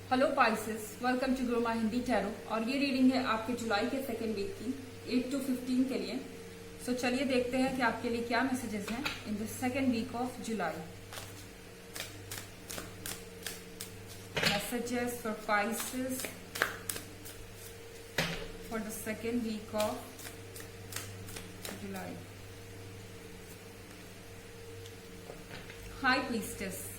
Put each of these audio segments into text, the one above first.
Hello Pisces, welcome to grow my Hindi tarot. और ये reading है आपके जुलाई के सेकेंड वीक की 8 to 15 के लिए। सो चलिए देखते हैं कि आपके लिए क्या मैसेजेस हैं in the second week of July. Messages for Pisces for the second week of July. High priestess,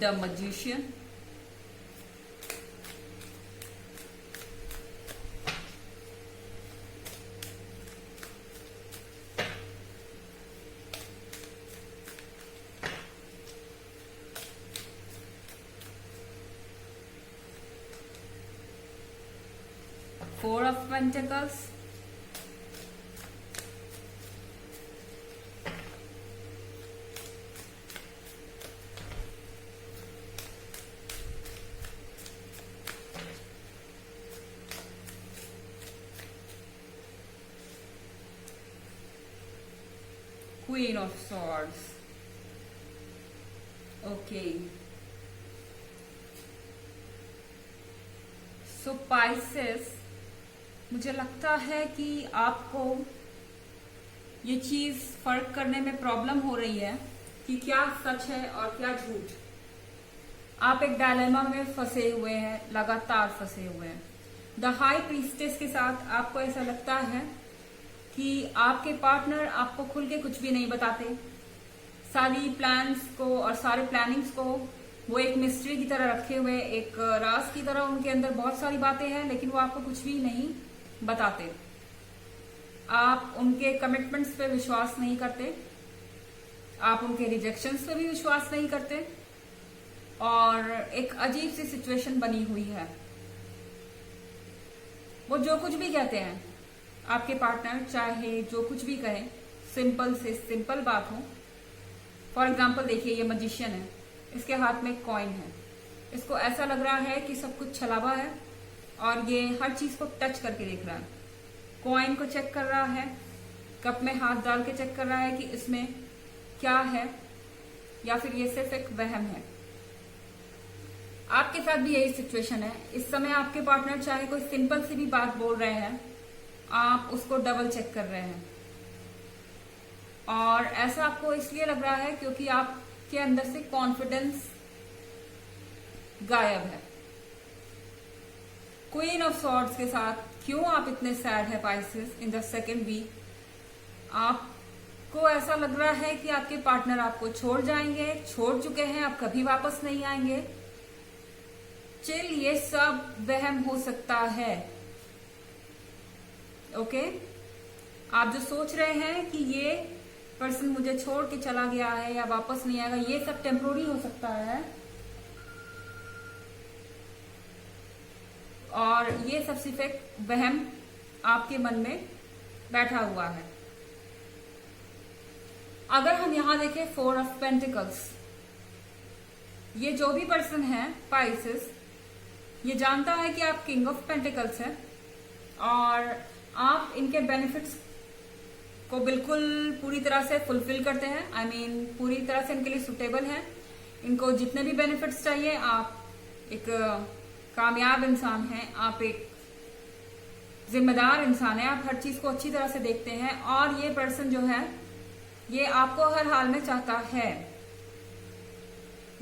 the magician, Four of Pentacles, Queen of Swords. Okay. So Pisces, मुझे लगता है कि आपको ये चीज फर्क करने में प्रॉब्लम हो रही है कि क्या सच है और क्या झूठ। आप एक डायलेमा में फंसे हुए हैं, लगातार फंसे हुए हैं। द हाई प्रीस्टेस के साथ आपको ऐसा लगता है कि आपके पार्टनर आपको खुल के कुछ भी नहीं बताते। सारी प्लान्स को और सारे प्लानिंग्स को वो एक मिस्ट्री की तरह रखे हुए, एक राज की तरह उनके अंदर बहुत सारी बातें हैं, लेकिन वो आपको कुछ भी नहीं बताते। आप उनके कमिटमेंट्स पे विश्वास नहीं करते, आप उनके रिजेक्शंस पे भी विश्वास नहीं करते, और एक अजीब सी सिचुएशन बनी हुई है। वो जो कुछ भी कहते हैं, आपके पार्टनर चाहे जो कुछ भी कहे, सिंपल से सिंपल बात हो। फॉर एग्जाम्पल देखिए, ये मजिशियन है, इसके हाथ में कॉइन है। इसको ऐसा लग रहा है कि सब कुछ छलावा है और ये हर चीज को टच करके देख रहा है। कॉइन को चेक कर रहा है, कप में हाथ डाल के चेक कर रहा है कि इसमें क्या है, या फिर ये सिर्फ एक वहम है। आपके साथ भी यही सिचुएशन है। इस समय आपके पार्टनर चाहे कोई सिंपल सी भी बात बोल रहे हैं, आप उसको डबल चेक कर रहे हैं। और ऐसा आपको इसलिए लग रहा है क्योंकि आपके अंदर से कॉन्फिडेंस गायब है। क्वीन ऑफ सॉर्ड्स के साथ क्यों आप इतने सैड है Pisces in the second week? आपको ऐसा लग रहा है कि आपके पार्टनर आपको छोड़ जाएंगे, छोड़ चुके हैं, आप कभी वापस नहीं आएंगे। चिल, ये सब वहम हो सकता है। ओके, आप जो सोच रहे हैं कि ये पर्सन मुझे छोड़ के चला गया है या वापस नहीं आएगा, ये सब टेम्पोररी हो सकता है, और ये सब सिर्फ एक वहम आपके मन में बैठा हुआ है। अगर हम यहां देखें फोर ऑफ पेंटिकल्स, ये जो भी पर्सन है पाइसेस, ये जानता है कि आप किंग ऑफ पेंटिकल्स हैं और आप इनके बेनिफिट्स को बिल्कुल पूरी तरह से फुलफिल करते हैं। आई मीन पूरी तरह से इनके लिए सुटेबल हैं। इनको जितने भी बेनिफिट्स चाहिए, आप एक कामयाब इंसान हैं, आप एक जिम्मेदार इंसान हैं, आप हर चीज को अच्छी तरह से देखते हैं। और ये पर्सन जो है, ये आपको हर हाल में चाहता है।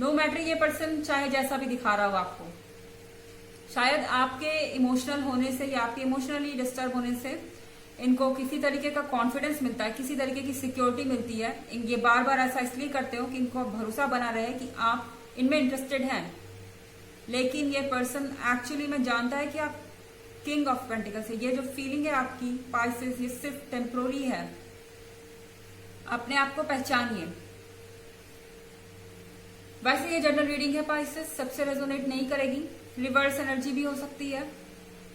नो मैटर ये पर्सन चाहे जैसा भी दिखा रहा हो आपको। शायद आपके इमोशनल होने से या आपके इमोशनली डिस्टर्ब होने से इनको किसी तरीके का कॉन्फिडेंस मिलता है, किसी तरीके की सिक्योरिटी मिलती है। ये बार बार ऐसा इसलिए करते हो कि इनको भरोसा बना रहे कि आप इनमें इंटरेस्टेड हैं। लेकिन ये पर्सन एक्चुअली में जानता है कि आप किंग ऑफ पेंटिकल्स है। ये जो फीलिंग है आपकी पाइसेस, ये सिर्फ टेम्पोररी है। अपने आप को पहचानिए। वैसे ये जनरल रीडिंग है पाइसेस, सबसे रेजोनेट नहीं करेगी। रिवर्स एनर्जी भी हो सकती है।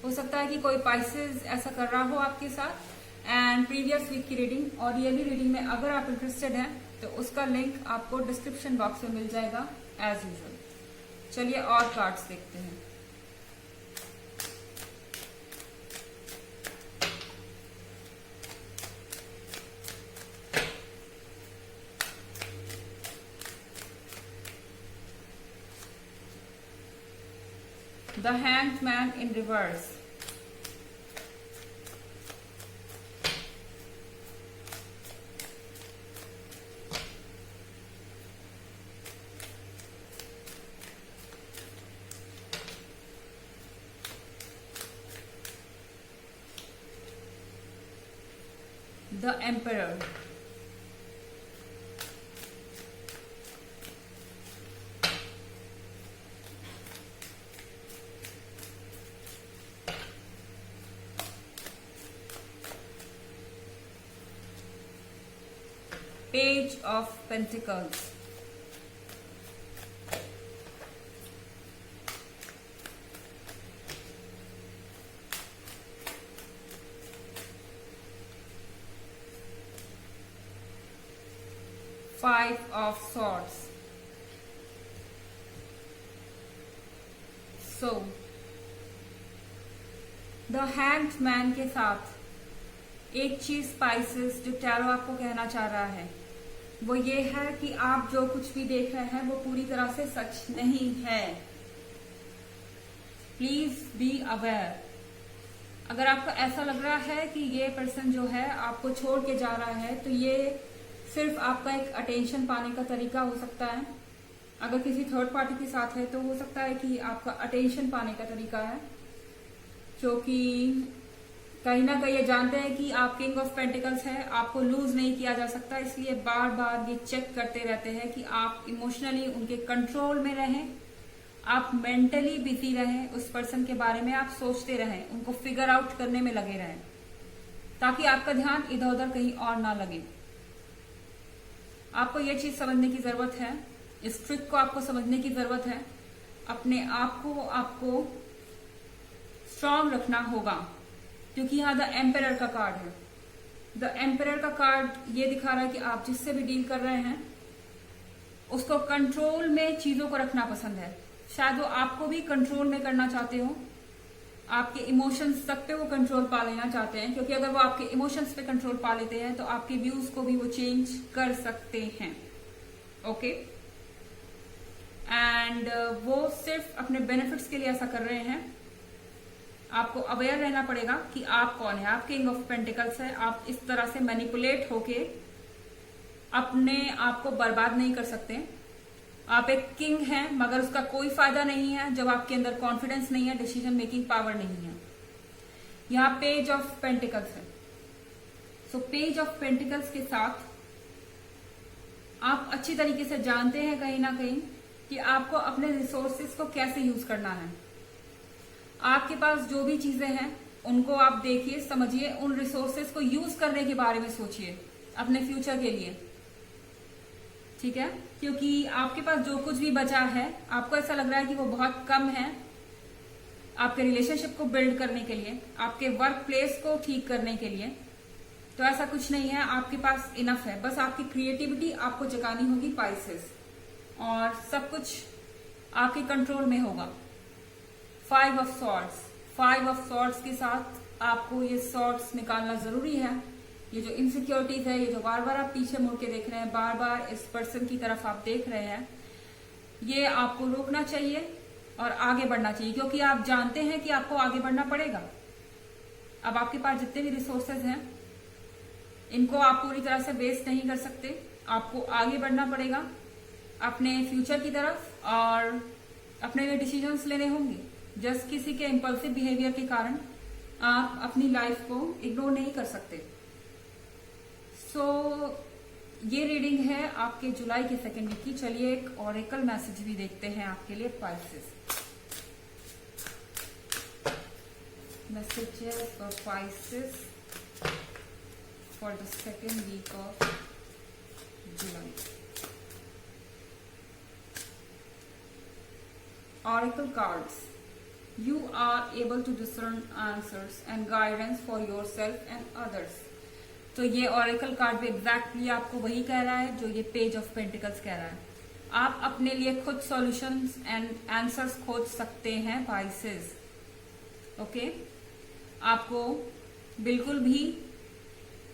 हो सकता है कि कोई पाइसेस ऐसा कर रहा हो आपके साथ। एंड प्रीवियस वीक की रीडिंग और ये भी रीडिंग में अगर आप इंटरेस्टेड हैं तो उसका लिंक आपको डिस्क्रिप्शन बॉक्स में मिल जाएगा एज यूजुअल। चलिए और कार्ड्स देखते हैं। The hanged man in reverse, the emperor, Page of Pentacles, Five of Swords. So, the hanged man के साथ एक चीज स्पाइसेस जो टैरो आपको कहना चाह रहा है वो ये है कि आप जो कुछ भी देख रहे हैं वो पूरी तरह से सच नहीं है। Please be aware. अगर आपको ऐसा लग रहा है कि ये पर्सन जो है आपको छोड़ के जा रहा है तो ये सिर्फ आपका एक अटेंशन पाने का तरीका हो सकता है। अगर किसी थर्ड पार्टी के साथ है तो हो सकता है कि आपका अटेंशन पाने का तरीका है, क्योंकि कहीं ना कहीं ये जानते हैं कि आप किंग ऑफ पेंटिकल्स है, आपको लूज नहीं किया जा सकता, इसलिए बार बार ये चेक करते रहते हैं कि आप इमोशनली उनके कंट्रोल में रहें, आप मेंटली बिजी रहें, उस पर्सन के बारे में आप सोचते रहें, उनको फिगर आउट करने में लगे रहें, ताकि आपका ध्यान इधर उधर कहीं और ना लगे। आपको ये चीज समझने की जरूरत है, इस ट्रिक को आपको समझने की जरूरत है। अपने आप को आपको स्ट्रांग रखना होगा, क्योंकि यहाँ द एम्परर का कार्ड है। द एम्परर का कार्ड ये दिखा रहा है कि आप जिससे भी डील कर रहे हैं उसको कंट्रोल में चीजों को रखना पसंद है। शायद वो आपको भी कंट्रोल में करना चाहते हो, आपके इमोशंस तक पे वो कंट्रोल पा लेना चाहते हैं, क्योंकि अगर वो आपके इमोशंस पे कंट्रोल पा लेते हैं तो आपके व्यूज को भी वो चेंज कर सकते हैं। ओके, एंड वो सिर्फ अपने बेनिफिट्स के लिए ऐसा कर रहे हैं। आपको अवेयर रहना पड़ेगा कि आप कौन है। आप किंग ऑफ पेंटिकल्स है, आप इस तरह से मैनिपुलेट होके अपने आप को बर्बाद नहीं कर सकते। आप एक किंग हैं, मगर उसका कोई फायदा नहीं है जब आपके अंदर कॉन्फिडेंस नहीं है, डिसीजन मेकिंग पावर नहीं है। यहाँ पेज ऑफ पेंटिकल्स है। सो पेज ऑफ पेंटिकल्स के साथ आप अच्छी तरीके से जानते हैं कहीं ना कहीं कि आपको अपने रिसोर्सेस को कैसे यूज करना है। आपके पास जो भी चीजें हैं उनको आप देखिए, समझिए, उन रिसोर्सेस को यूज करने के बारे में सोचिए अपने फ्यूचर के लिए, ठीक है? क्योंकि आपके पास जो कुछ भी बचा है आपको ऐसा लग रहा है कि वो बहुत कम है आपके रिलेशनशिप को बिल्ड करने के लिए, आपके वर्क प्लेस को ठीक करने के लिए। तो ऐसा कुछ नहीं है, आपके पास इनफ है। बस आपकी क्रिएटिविटी आपको जगानी होगी पाइसेस, और सब कुछ आपके कंट्रोल में होगा। Five of swords, five of swords के साथ आपको ये सॉर्ड्स निकालना जरूरी है। ये जो इनसिक्योरिटीज है, ये जो बार बार आप पीछे मुड़ के देख रहे हैं, बार बार इस पर्सन की तरफ आप देख रहे हैं, ये आपको रोकना चाहिए और आगे बढ़ना चाहिए, क्योंकि आप जानते हैं कि आपको आगे बढ़ना पड़ेगा। अब आपके पास जितने भी रिसोर्सेज हैं इनको आप पूरी तरह से वेस्ट नहीं कर सकते, आपको आगे बढ़ना पड़ेगा अपने फ्यूचर की तरफ, और अपने लिए डिसीजंस लेने होंगे। जस्ट किसी के इम्पल्सिव बिहेवियर के कारण आप अपनी लाइफ को इग्नोर नहीं कर सकते। सो ये रीडिंग है आपके जुलाई के सेकेंड वीक की। चलिए एक ऑरेकल मैसेज भी देखते हैं आपके लिए Pisces. Messages for Pisces for the second week of July. Oracle cards. You are able to discern answers and guidance for yourself and others. तो ये Oracle कार्ड भी एग्जैक्टली आपको वही कह रहा है जो ये पेज ऑफ पेंटिकल्स कह रहा है। आप अपने लिए खुद सॉल्यूशंस एंड आंसर्स खोज सकते हैं पाइसेस। ओके, आपको बिल्कुल भी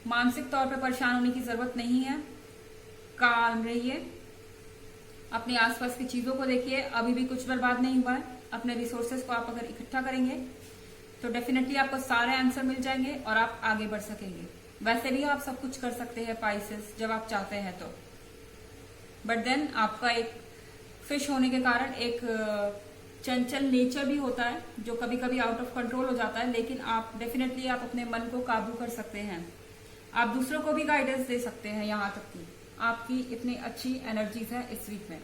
मानसिक तौर पर परेशान होने की जरूरत नहीं है। काम रहिए, अपने आसपास की चीजों को देखिए, अभी भी कुछ बर्बाद नहीं हुआ है। अपने रिसोर्सेज को आप अगर इकट्ठा करेंगे तो डेफिनेटली आपको सारे आंसर मिल जाएंगे और आप आगे बढ़ सकेंगे। वैसे भी आप सब कुछ कर सकते हैं पाइसेस, जब आप चाहते हैं तो। बट देन आपका एक फिश होने के कारण एक चंचल नेचर भी होता है जो कभी कभी आउट ऑफ कंट्रोल हो जाता है, लेकिन आप डेफिनेटली आप अपने मन को काबू कर सकते हैं। आप दूसरों को भी गाइडेंस दे सकते हैं, यहाँ तक कि आपकी इतनी अच्छी एनर्जीज है इस वीक में।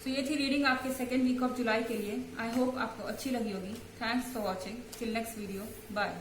सो ये थी रीडिंग आपके सेकेंड वीक ऑफ जुलाई के लिए। आई होप आपको अच्छी लगी होगी। Thanks for watching. Till next video, bye.